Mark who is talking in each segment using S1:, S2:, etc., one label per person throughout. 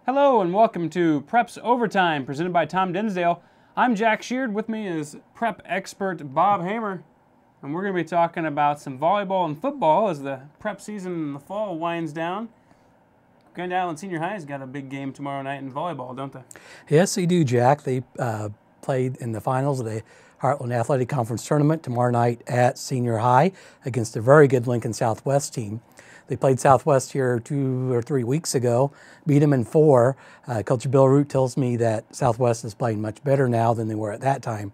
S1: Hello and welcome to Prep's Overtime, presented by Tom Dinsdale. I'm Jack Sheard. With me is Prep expert Bob Hamer, and we're going to be talking about some volleyball and football as the prep season in the fall winds down. Grand Island Senior High's got a big game tomorrow night in volleyball, don't they?
S2: Yes, they do, Jack. They played in the finals of the Heartland Athletic Conference Tournament tomorrow night at Senior High against a very good Lincoln Southwest team. They played Southwest here 2 or 3 weeks ago, beat them in 4. Coach Bill Root tells me that Southwest is playing much better now than they were at that time.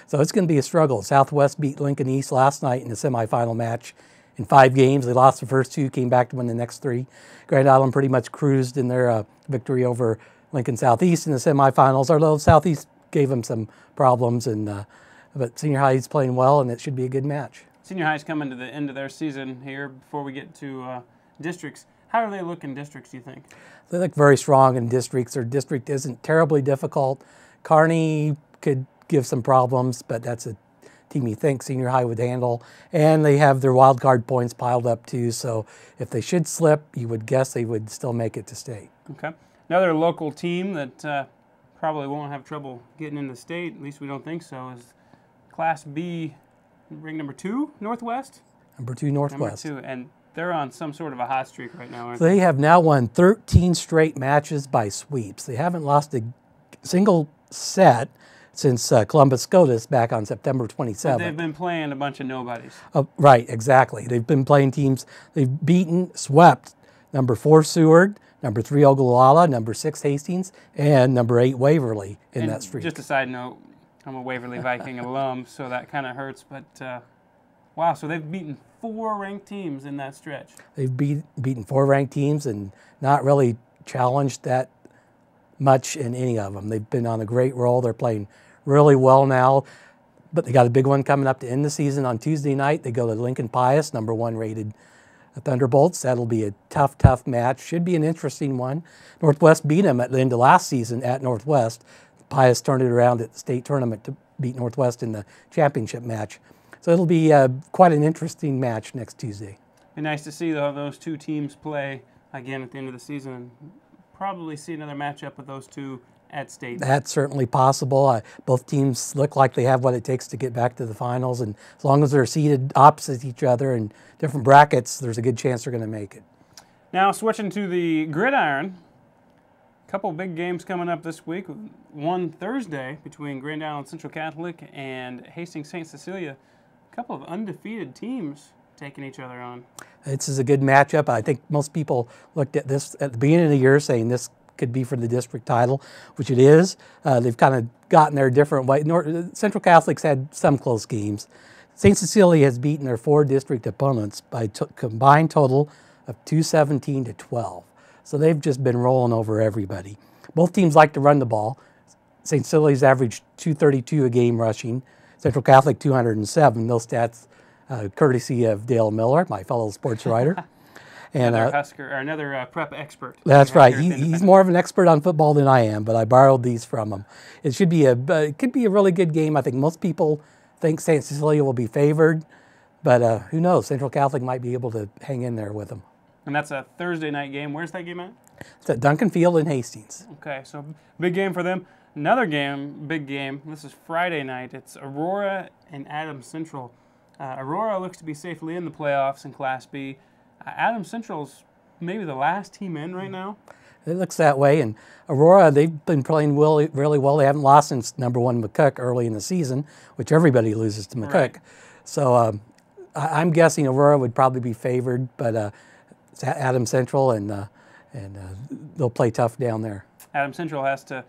S2: So it's going to be a struggle. Southwest beat Lincoln East last night in the semifinal match in 5 games. They lost the first 2, came back to win the next 3. Grand Island pretty much cruised in their victory over Lincoln Southeast in the semifinals, although Southeast gave them some problems, but Senior High is playing well, and it should be a good match.
S1: Senior High's coming to the end of their season here before we get to districts. How do they look in districts, do you think?
S2: They look very strong in districts. Their district isn't terribly difficult. Kearney could give some problems, but that's a team you think Senior High would handle. And they have their wild card points piled up too, so if they should slip, you would guess they would still make it to state.
S1: Okay. Another local team that probably won't have trouble getting into state, at least we don't think so, is Class B, ring number 2, Northwest?
S2: Number 2, Northwest.
S1: Number 2, and they're on some sort of a hot streak right now, aren't
S2: they? They have now won 13 straight matches by sweeps. They haven't lost a single set since Columbus SCOTUS back on September 27th.
S1: But they've been playing a bunch of nobodies.
S2: Right, exactly. They've been playing teams. They've swept number 4 Seward, number 3 Ogallala, number 6 Hastings, and number 8 Waverly in that streak.
S1: Just a side note, I'm a Waverly Viking alum, so that kind of hurts. But, wow, so they've beaten 4 ranked teams in that stretch.
S2: They've beaten 4 ranked teams and not really challenged that much in any of them. They've been on a great roll. They're playing really well now, but they got a big one coming up to end the season on Tuesday night. They go to Lincoln Pius, number 1 rated Thunderbolts. That'll be a tough match. Should be an interesting one. Northwest beat them at the end of last season at Northwest. Pius turned it around at the state tournament to beat Northwest in the championship match. So it'll be quite an interesting match next Tuesday.
S1: Be nice to see those 2 teams play again at the end of the season, and probably see another matchup with those 2 at state.
S2: That's certainly possible. Both teams look like they have what it takes to get back to the finals, and as long as they're seated opposite each other in different brackets, there's a good chance they're going to make it.
S1: Now switching to the gridiron, a couple big games coming up this week. One Thursday between Grand Island Central Catholic and Hastings St. Cecilia. A couple of undefeated teams taking each other on.
S2: This is a good matchup. I think most people looked at this at the beginning of the year saying this could be for the district title, which it is. They've kind of gotten their different way. Central Catholics had some close games. St. Cecilia has beaten their 4 district opponents by combined total of 217 to 12. So they've just been rolling over everybody. Both teams like to run the ball. St. Cecilia's averaged 232 a game rushing. Central Catholic 207. Those stats courtesy of Dale Miller, my fellow sports writer.
S1: And another prep expert.
S2: That's right. He's more of an expert on football than I am, but I borrowed these from him. It could be a really good game. I think most people think St. Cecilia will be favored, but who knows? Central Catholic might be able to hang in there with them.
S1: And that's a Thursday night game. Where's that game at?
S2: It's at Duncan Field in Hastings.
S1: Okay, so big game for them. Another game, big game. This is Friday night. It's Aurora and Adams Central. Aurora looks to be safely in the playoffs in Class B. Adams Central's maybe the last team in right now.
S2: It looks that way. And Aurora, they've been playing really well. They haven't lost since number 1 McCook early in the season, which everybody loses to McCook. Right. So I'm guessing Aurora would probably be favored, but it's Adams Central, and they'll play tough down there.
S1: Adams Central has to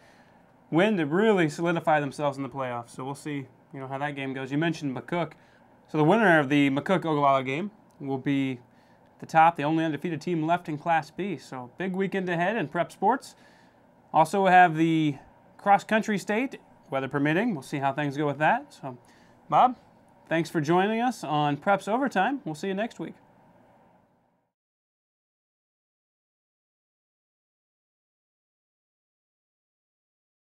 S1: win to really solidify themselves in the playoffs. So we'll see, how that game goes. You mentioned McCook. So the winner of the McCook-Ogallala game will be the only undefeated team left in Class B. So big weekend ahead in prep sports. Also have the cross-country state, weather permitting. We'll see how things go with that. So, Bob, thanks for joining us on Prep's Overtime. We'll see you next week.